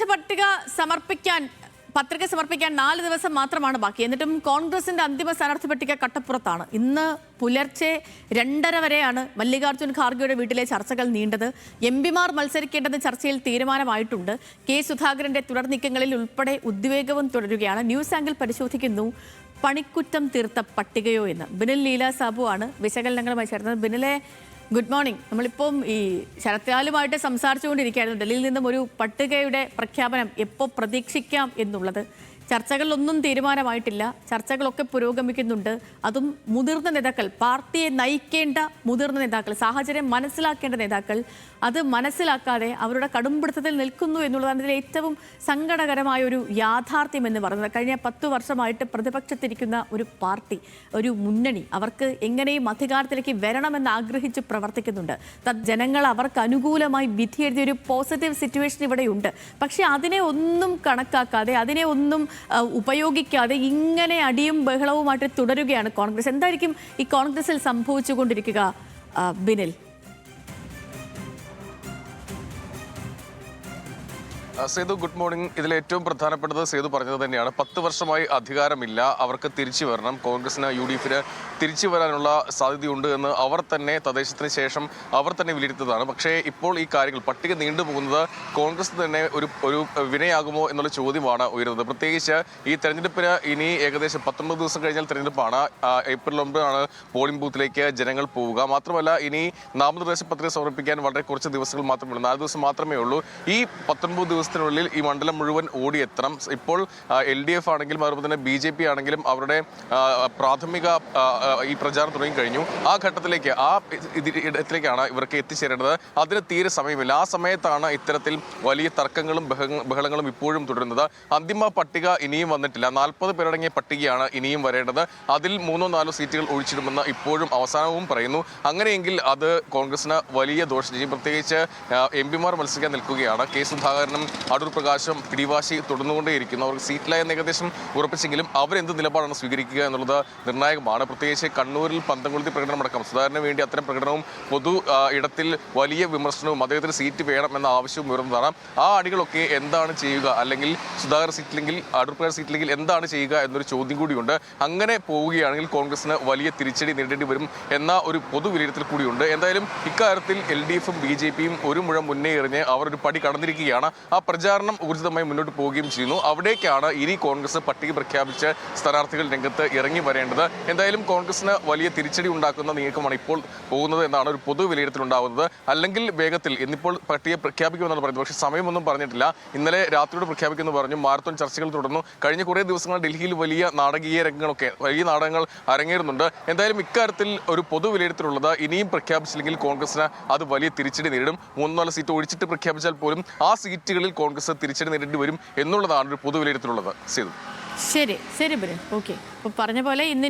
നാമനിർദ്ദേശ പത്രിക സമർപ്പിക്കാൻ 4 ദിവസം മാത്രമാണ് ബാക്കി. എന്നിട്ടും കോൺഗ്രസിന്റെ അന്തിമ സ്ഥാനാർത്ഥി പട്ടിക കട്ടപ്പുറത്താണ്. ഇന്ന് പുലർച്ചെ 2:30 വരെയാണ് മല്ലികാർജ്ജുൻ ഖാർഗെയുടെ വീട്ടിലെ ചർച്ചകൾ നീണ്ടത്. എംപിമാർ മത്സരിക്കേണ്ടത് ചർച്ചയിൽ തീരുമാനമായിട്ടുണ്ട്. കെ സുധാകരന്റെ തുടർ നീക്കങ്ങളിൽ ഉൾപ്പെടെ ഉദ്വേഗവും തുടരുകയാണ്. ന്യൂസ് ആംഗിൾ പരിശോധിക്കുന്നു, പണിക്കുറ്റം തീർത്ത പട്ടികയോ എന്ന്. ബിനിൽ ലീല സാബു ആണ് വിശകലനങ്ങളുമായി ചേർന്നത്. ബിനിലെ, ഗുഡ് മോർണിംഗ്. നമ്മളിപ്പം ഈ ശരത്ലാലുമായിട്ട് സംസാരിച്ചുകൊണ്ടിരിക്കുകയായിരുന്നു. ഡൽഹിയിൽ നിന്നും ഒരു പട്ടികയുടെ പ്രഖ്യാപനം എപ്പോൾ പ്രതീക്ഷിക്കാം എന്നുള്ളത്. ചർച്ചകളിലൊന്നും തീരുമാനമായിട്ടില്ല. ചർച്ചകളൊക്കെ പുരോഗമിക്കുന്നുണ്ട്. അതും മുതിർന്ന നേതാക്കൾ, പാർട്ടിയെ നയിക്കേണ്ട മുതിർന്ന നേതാക്കൾ, സാഹചര്യം മനസ്സിലാക്കേണ്ട നേതാക്കൾ അത് മനസ്സിലാക്കാതെ അവരുടെ കടുംപിടുത്തത്തിൽ നിൽക്കുന്നു എന്നുള്ളതാണ് ഇതിൽ ഏറ്റവും സങ്കടകരമായ ഒരു യാഥാർത്ഥ്യം എന്ന് പറയുന്നത്. കഴിഞ്ഞ 10 വർഷമായിട്ട് പ്രതിപക്ഷത്തിരിക്കുന്ന ഒരു പാർട്ടി, ഒരു മുന്നണി, അവർക്ക് എങ്ങനെയും അധികാരത്തിലേക്ക് വരണമെന്ന് ആഗ്രഹിച്ച് പ്രവർത്തിക്കുന്നുണ്ട്. ജനങ്ങൾ അവർക്ക് അനുകൂലമായി വിധി എഴുതിയ ഒരു പോസിറ്റീവ് സിറ്റുവേഷൻ ഇവിടെയുണ്ട്. പക്ഷേ അതിനെ ഒന്നും കണക്കാക്കാതെ, അതിനെ ഒന്നും ഉപയോഗിക്കാതെ ഇങ്ങനെ അടിയും ബഹളവുമായിട്ട് തുടരുകയാണ് കോൺഗ്രസ്. എന്തായിരിക്കും ഈ കോൺഗ്രസിൽ സംഭവിച്ചുകൊണ്ടിരിക്കുക, ബിനിൽ? Sethu, good morning. ഇതിൽ ഏറ്റവും പ്രധാനപ്പെട്ടത് സേതു പറഞ്ഞത് തന്നെയാണ്. 10 വർഷമായി അധികാരമില്ല, അവർക്ക് തിരിച്ചു വരണം. കോൺഗ്രസിന് UDF-ന് തിരിച്ചു വരാനുള്ള സാധ്യതയുണ്ട് എന്ന് അവർ തന്നെ തദ്ദേശത്തിന് ശേഷം അവർ തന്നെ വിലയിരുത്തതാണ്. പക്ഷേ ഇപ്പോൾ ഈ കാര്യങ്ങൾ പട്ടിക നീണ്ടുപോകുന്നത് കോൺഗ്രസ് തന്നെ ഒരു വിനയാകുമോ എന്നുള്ള ചോദ്യമാണ് ഉയരുന്നത്. പ്രത്യേകിച്ച് ഈ തെരഞ്ഞെടുപ്പിന് ഇനി ഏകദേശം 19 ദിവസം കഴിഞ്ഞാൽ തെരഞ്ഞെടുപ്പാണ്. ഏപ്രിൽ 9 പോളിംഗ് ബൂത്തിലേക്ക് ജനങ്ങൾ പോവുക. മാത്രമല്ല, ഇനി നാമനിർദ്ദേശ പത്രിക സമർപ്പിക്കാൻ വളരെ കുറച്ച് ദിവസങ്ങൾ മാത്രമേ ഉള്ളൂ. 4 ദിവസം മാത്രമേ ഉള്ളൂ. ഈ 19 ദിവസത്തിനുള്ളിൽ ഈ മണ്ഡലം മുഴുവൻ ഓടിയെത്തണം. ഇപ്പോൾ LDF ആണെങ്കിലും അതുപോലെ തന്നെ BJP ആണെങ്കിലും അവരുടെ പ്രാഥമിക ഈ പ്രചാരണം തുടങ്ങി കഴിഞ്ഞു. ആ ഘട്ടത്തിലേക്ക്, ഇടത്തിലേക്കാണ് ഇവർക്ക് എത്തിച്ചേരേണ്ടത്. അതിന് തീരെ സമയമില്ല. ആ സമയത്താണ് ഇത്തരത്തിൽ വലിയ തർക്കങ്ങളും ബഹളങ്ങളും ഇപ്പോഴും തുടരുന്നത്. അന്തിമ പട്ടിക ഇനിയും വന്നിട്ടില്ല. 40 പേരടങ്ങിയ പട്ടികയാണ് ഇനിയും വരേണ്ടത്. അതിൽ 3-4 സീറ്റുകൾ ഒഴിച്ചിടുമെന്ന് ഇപ്പോഴും അവസാനവും പറയുന്നു. അങ്ങനെയെങ്കിൽ അത് കോൺഗ്രസിന് വലിയ ദോഷം ചെയ്യും. പ്രത്യേകിച്ച് MPമാർ മത്സരിക്കാൻ നിൽക്കുകയാണ്. കെ സുധാകരനും അടൂർ പ്രകാശും പിടിവാശി തുടർന്നുകൊണ്ടേയിരിക്കുന്നു. അവർക്ക് സീറ്റിലായെന്ന് ഏകദേശം ഉറപ്പിച്ചെങ്കിലും അവരെന്ത് നിലപാടാണ് സ്വീകരിക്കുക എന്നുള്ളത് നിർണായകമാണ്. പ്രത്യേകിച്ച് കണ്ണൂരിൽ പന്തംകൊളുത്തി പ്രകടനമടക്കം സുധാകരന് വേണ്ടി അത്തരം പ്രകടനവും പൊതു ഇടത്തിൽ വലിയ വിമർശനവും അദ്ദേഹത്തിന് സീറ്റ് വേണമെന്ന ആവശ്യവും ഉയർന്നതാണ്. ആ അണികളൊക്കെ എന്താണ് ചെയ്യുക, അല്ലെങ്കിൽ സുധാകർ സീറ്റിലെങ്കിൽ അടൂർ പ്രകാശ് സീറ്റിലെങ്കിൽ എന്താണ് ചെയ്യുക എന്നൊരു ചോദ്യം കൂടിയുണ്ട്. അങ്ങനെ പോവുകയാണെങ്കിൽ കോൺഗ്രസിന് വലിയ തിരിച്ചടി നേരിടേണ്ടി വരും എന്ന ഒരു പൊതു വിലയിരുത്തൽ കൂടിയുണ്ട്. എന്തായാലും ഇക്കാര്യത്തിൽ LDF-ഉം BJP-യും ഒരു മുഴം മുന്നേ എറിഞ്ഞ് അവർ ഒരു പടി കടന്നിരിക്കുകയാണ്. ആ പ്രചാരണം ഊർജിതമായി മുന്നോട്ട് പോവുകയും ചെയ്യുന്നു. അവിടേക്കാണ് ഇനി കോൺഗ്രസ് പട്ടിക പ്രഖ്യാപിച്ച് സ്ഥാനാർത്ഥികൾ രംഗത്ത് ഇറങ്ങി വരേണ്ടത്. എന്തായാലും കോൺഗ്രസിന് വലിയ തിരിച്ചടി ഉണ്ടാക്കുന്ന നീക്കമാണ് ഇപ്പോൾ പോകുന്നത് എന്നാണ് ഒരു പൊതു വിലയിരുത്തലുണ്ടാകുന്നത്. അല്ലെങ്കിൽ വേഗത്തിൽ ഇന്നിപ്പോൾ പട്ടിക പ്രഖ്യാപിക്കുമെന്നാണ് പറയുന്നത്. പക്ഷേ സമയമൊന്നും പറഞ്ഞിട്ടില്ല. ഇന്നലെ രാത്രിയോട് പ്രഖ്യാപിക്കുമെന്ന് പറഞ്ഞു. മാരത്തോൺ ചർച്ചകൾ തുടർന്നു. കഴിഞ്ഞ കുറേ ദിവസങ്ങൾ ഡൽഹിയിൽ വലിയ നാടകീയ വലിയ നാടകങ്ങൾ അരങ്ങേറുന്നുണ്ട്. എന്തായാലും ഇക്കാര്യത്തിൽ ഒരു പൊതു വിലയിരുത്തലുള്ളത് ഇനിയും പ്രഖ്യാപിച്ചില്ലെങ്കിൽ കോൺഗ്രസിന് അത് വലിയ തിരിച്ചടി നേരിടും. 3-4 സീറ്റ് ഒഴിച്ചിട്ട് പ്രഖ്യാപിച്ചാൽ പോലും ആ സീറ്റുകളിൽ കോൺഗ്രസ് തിരിച്ചടി നേരിടേണ്ടി വരും എന്നുള്ളതാണ് ഒരു പൊതു വിലയിരുത്തലുള്ളത്. ശരി ബിനിൽ. ഓക്കെ, അപ്പോൾ പറഞ്ഞ പോലെ ഇന്ന്